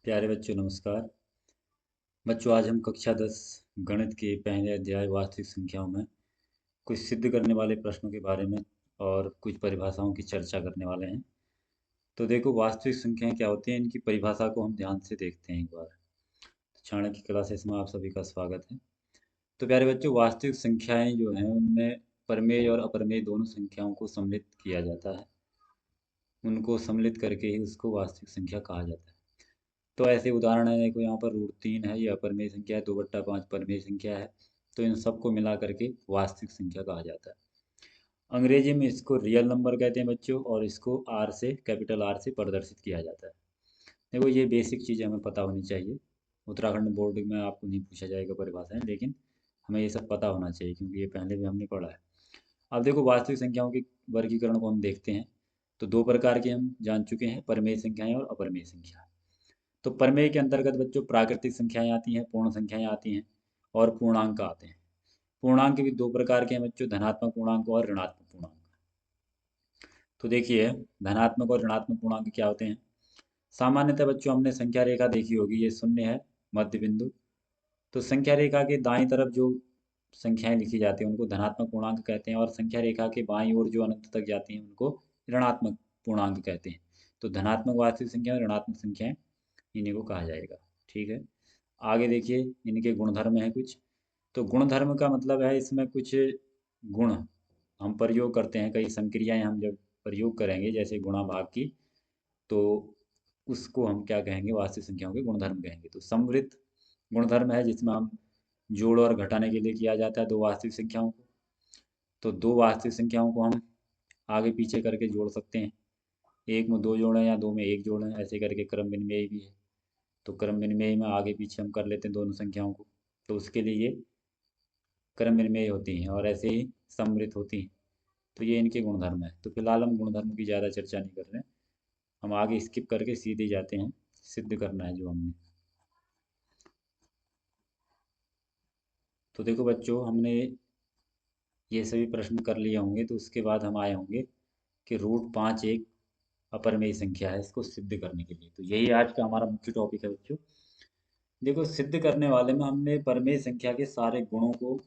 प्यारे बच्चों नमस्कार। बच्चों आज हम कक्षा 10 गणित के पहले अध्याय वास्तविक संख्याओं में कुछ सिद्ध करने वाले प्रश्नों के बारे में और कुछ परिभाषाओं की चर्चा करने वाले हैं। तो देखो वास्तविक संख्याएं क्या होती हैं, इनकी परिभाषा को हम ध्यान से देखते हैं एक बार। चाणक्य क्लासेस में आप सभी का स्वागत है। तो प्यारे बच्चों वास्तविक संख्याएं जो हैं उनमें परमेय और अपरमेय दोनों संख्याओं को सम्मिलित किया जाता है। उनको सम्मिलित करके ही उसको वास्तविक संख्या कहा जाता है। तो ऐसे उदाहरण है, देखो यहाँ पर √3 है, ये अपरमेय संख्या है, 2/5 परमेय संख्या है। तो इन सबको मिला करके वास्तविक संख्या कहा जाता है। अंग्रेजी में इसको रियल नंबर कहते हैं बच्चों, और इसको आर से, कैपिटल आर से प्रदर्शित किया जाता है। देखो ये बेसिक चीज़ें हमें पता होनी चाहिए। उत्तराखंड बोर्ड में आपको नहीं पूछा जाएगा परिभाषाएं, लेकिन हमें ये सब पता होना चाहिए क्योंकि ये पहले भी हमने पढ़ा है। अब देखो वास्तविक संख्याओं के वर्गीकरण को हम देखते हैं। तो दो प्रकार के हम जान चुके हैं, परमेय संख्याएं और अपरमेय संख्या। तो प्रमेय के अंतर्गत बच्चों प्राकृतिक संख्याएं आती हैं, पूर्ण संख्याएं आती हैं और पूर्णांक आते हैं। पूर्णांक भी दो प्रकार के हैं बच्चों, धनात्मक पूर्णांक और ऋणात्मक पूर्णांक। तो देखिए धनात्मक और ऋणात्मक पूर्णांक क्या होते हैं। सामान्यतः बच्चों हमने संख्या रेखा देखी होगी, ये शून्य है मध्य बिंदु। तो संख्या रेखा के दाईं तरफ जो संख्याएं लिखी जाती हैं उनको धनात्मक पूर्णांक कहते हैं, और संख्या रेखा के बाईं ओर जो अनंत तक जाती हैं उनको ऋणात्मक पूर्णांक कहते हैं। तो धनात्मक वास्तविक संख्या और ऋणात्मक संख्याएं इन्हीं को कहा जाएगा। ठीक है, आगे देखिए इनके गुणधर्म है कुछ। तो गुणधर्म का मतलब है इसमें कुछ गुण हम प्रयोग करते हैं, कई संक्रियाएं हम जब प्रयोग करेंगे जैसे गुणा भाग की, तो उसको हम क्या कहेंगे, वास्तविक संख्याओं के गुणधर्म कहेंगे। तो समवृत्त गुणधर्म है जिसमें हम जोड़ और घटाने के लिए किया जाता है दो वास्तविक संख्याओं को। तो दो वास्तविक संख्याओं को हम आगे पीछे करके जोड़ सकते हैं, एक में दो जोड़ें या दो में एक जोड़ें, ऐसे करके क्रम विनिमय भी है। तो क्रम विनिमय में आगे पीछे हम कर लेते हैं दोनों संख्याओं को, तो उसके लिए ये क्रम विनिमय होती हैं और ऐसे ही सम्मिलित होती हैं। तो ये इनके गुणधर्म है। तो फिलहाल हम गुणधर्म की ज़्यादा चर्चा नहीं कर रहे हैं, हम आगे स्किप करके सीधे जाते हैं, सिद्ध करना है जो हमने। तो देखो बच्चों हमने ये सभी प्रश्न कर लिए होंगे, तो उसके बाद हम आए होंगे कि √5 एक अपरमेय संख्या है, इसको सिद्ध करने के लिए। तो यही आज का हमारा मुख्य टॉपिक है बच्चों। देखो सिद्ध करने वाले में हमने परमेय संख्या के सारे गुणों को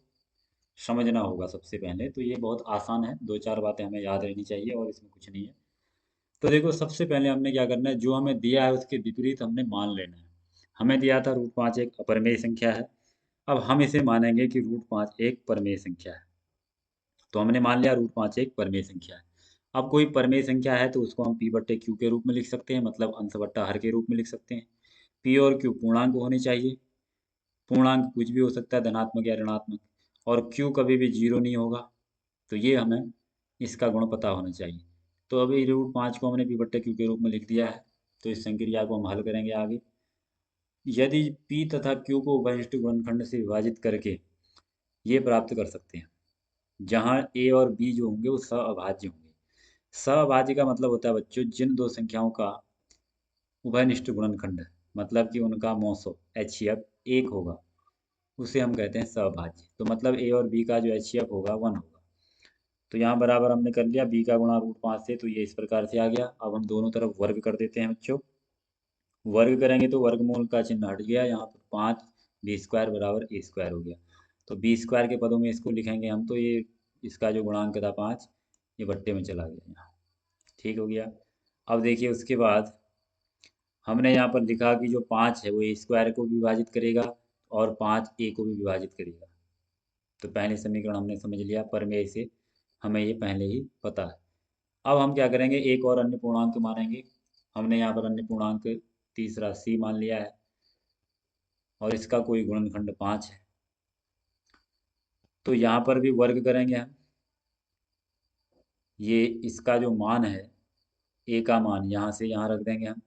समझना होगा सबसे पहले। तो ये बहुत आसान है, दो चार बातें हमें याद रहनी चाहिए और इसमें कुछ नहीं है। तो देखो सबसे पहले हमने क्या करना है, जो हमें दिया है उसके विपरीत हमने मान लेना है। हमें दिया था √5 एक अपरमेय संख्या है, अब हम इसे मानेंगे कि √5 एक परमेय संख्या है। तो हमने मान लिया √5 एक परमेय संख्या है। अब कोई परमेय संख्या है तो उसको हम P/Q के रूप में लिख सकते हैं, मतलब अंश बट्टा हर के रूप में लिख सकते हैं। P और Q पूर्णांक होने चाहिए। पूर्णांक कुछ भी हो सकता है, धनात्मक या ऋणात्मक, और Q कभी भी जीरो नहीं होगा। तो ये हमें इसका गुण पता होना चाहिए। तो अभी √5 को हमने P/Q के रूप में लिख दिया है। तो इस संक्रिया को हम हल करेंगे आगे। यदि P तथा Q को उभयनिष्ठ गुणनखंड से विभाजित करके ये प्राप्त कर सकते हैं, जहाँ A और B जो होंगे वो सहअभाज्य होंगे। सहअभाज्य का मतलब होता है बच्चों जिन दो संख्याओं का उभयनिष्ठ गुणनखंड, मतलब कि उनका मौसो HCF एक होगा, उसे हम कहते हैं सहभाज्य। तो मतलब A और B का जो HCF होगा 1 होगा। तो यहाँ बराबर हमने कर लिया, B का गुणा √5 से, तो ये इस प्रकार से आ गया। अब हम दोनों तरफ वर्ग कर देते हैं बच्चों। वर्ग करेंगे तो वर्गमूल का चिन्ह हट गया, यहाँ पर 5 B² बराबर A² हो गया। तो B² के पदों में इसको लिखेंगे हम, तो ये इसका जो गुणांक था 5, ये बट्टे में चला गया यहाँ। ठीक हो गया। अब देखिए उसके बाद हमने यहाँ पर लिखा कि जो 5 है वो A² को भी विभाजित करेगा और 5 A को भी विभाजित करेगा। तो पहले समीकरण हमने समझ लिया, परमेय से हमें ये पहले ही पता है। अब हम क्या करेंगे, एक और अन्य पूर्णांक मानेंगे। हमने यहाँ पर अन्य पूर्णांक तीसरा C मान लिया है, और इसका कोई गुणनखंड 5 है। तो यहाँ पर भी वर्ग करेंगे हम। ये इसका जो मान है, A का मान यहाँ से यहाँ रख देंगे हम।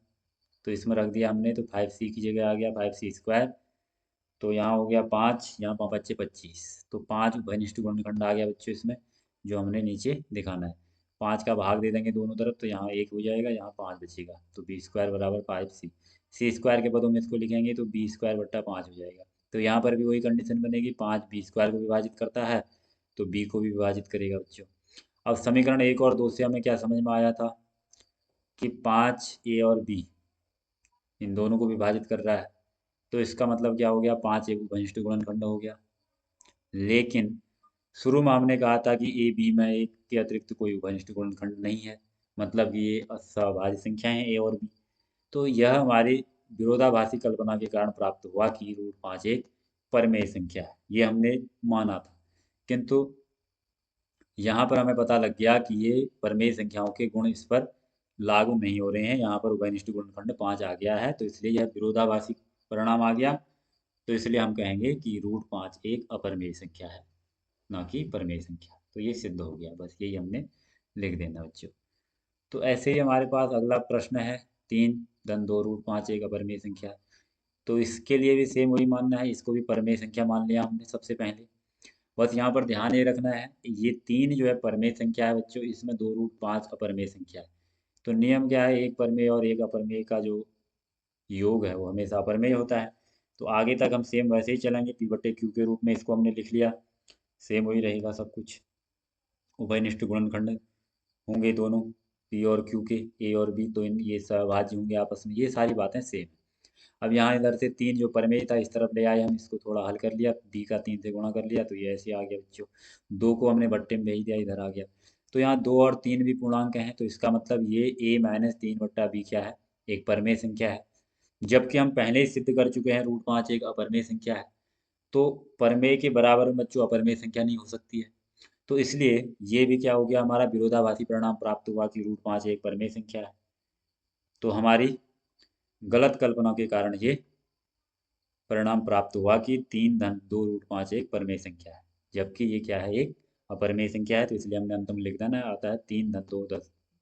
तो इसमें रख दिया हमने, तो 5C की जगह आ गया 5C²। तो यहाँ हो गया 5, यहाँ 5 बच्चे 25। तो 5 घनिष्ठ गुणनखंड आ गया बच्चों इसमें, जो हमने नीचे दिखाना है। 5 का भाग दे देंगे दोनों तरफ, तो यहाँ 1 हो जाएगा, यहाँ 5 बचेगा। तो B² बराबर 5C। C² के पदों में इसको लिखेंगे तो B² बट्टा 5 हो जाएगा। तो यहाँ पर भी वही कंडीशन बनेगी, 5 B² को विभाजित करता है तो B को भी विभाजित करेगा बच्चों। अब समीकरण 1 और 2 से हमें क्या समझ में आया था कि 5 A और B इन दोनों को विभाजित कर रहा है, तो इसका मतलब क्या हो गया, 5 एक उपनिष्ठ गुणनखंड हो गया। लेकिन शुरू में हमने कहा था कि ए बी में एक के अतिरिक्त कोई उपनिष्ठ गुणनखंड नहीं है, मतलब कि ये असहभाज्य संख्या है ए और बी। तो यह हमारी विरोधाभासी कल्पना के कारण प्राप्त हुआ कि √5 एक परमेय संख्या है, ये हमने माना था। किंतु यहाँ पर हमें पता लग गया कि ये परमेय संख्याओं के गुण इस पर लागू नहीं हो रहे हैं, यहाँ पर उभयनिष्ठ गुणनखंड 5 आ गया है, तो इसलिए यह विरोधाभासी परिणाम आ गया। तो इसलिए हम कहेंगे कि √5 एक अपरमेय संख्या है, ना कि परमेय संख्या। तो ये सिद्ध हो गया, बस यही हमने लिख देना बच्चों। तो ऐसे ही हमारे पास अगला प्रश्न है, 3 धन 2 √5 एक अपरमेय संख्या है। तो इसके लिए भी सेम वही मानना है, इसको भी परमेय संख्या मान लिया हमने सबसे पहले। बस यहाँ पर ध्यान ये रखना है, ये 3 जो है परमेय संख्या है बच्चों, इसमें 2√5 अपरमेय संख्या है। तो नियम क्या है, एक परमेय और एक अपरमेय का जो योग है वो हमेशा अपरमेय होता है। तो आगे तक हम सेम वैसे ही चलेंगे, P/Q के रूप में इसको हमने लिख लिया, सेम वही रहेगा सब कुछ। उभयनिष्ठ गुणनखंड होंगे दोनों पी और क्यू के, ए और बी, तो इन ये सहभाज्य होंगे आपस में, ये सारी बातें सेम है। अब यहाँ इधर से 3 जो परमेय था इस तरफ ले आए हम, इसको थोड़ा हल कर लिया, बी का 3 से गुणा कर लिया, तो ये ऐसे आ गया बच्चों। 2 को हमने बट्टे में भेज दिया, इधर आ गया। तो यहाँ 2 और 3 भी पूर्णांक हैं, तो इसका मतलब ये a-3/b क्या है, एक परमेय संख्या है। जबकि हम पहले ही सिद्ध कर चुके हैं √5 एक अपरमेय संख्या है। तो परमेय के बराबर में बच्चों अपरमेय संख्या नहीं हो सकती है। तो इसलिए ये भी क्या हो गया, हमारा विरोधाभासी परिणाम प्राप्त हुआ कि √5 एक परमेय संख्या है। तो हमारी गलत कल्पना के कारण ये परिणाम प्राप्त हुआ कि 3 धन 2 √5 एक परमेय संख्या है, जबकि ये क्या है, एक अपरमेय संख्या है। तो इसलिए हमने अंत में लिख देना आता है 3 धन 2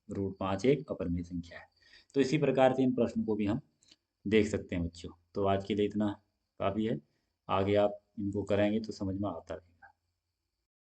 √5 एक अपरमेय संख्या है। तो इसी प्रकार से इन प्रश्नों को भी हम देख सकते हैं बच्चों। तो आज के लिए इतना काफ़ी है, आगे आप इनको करेंगे तो समझ में आता है।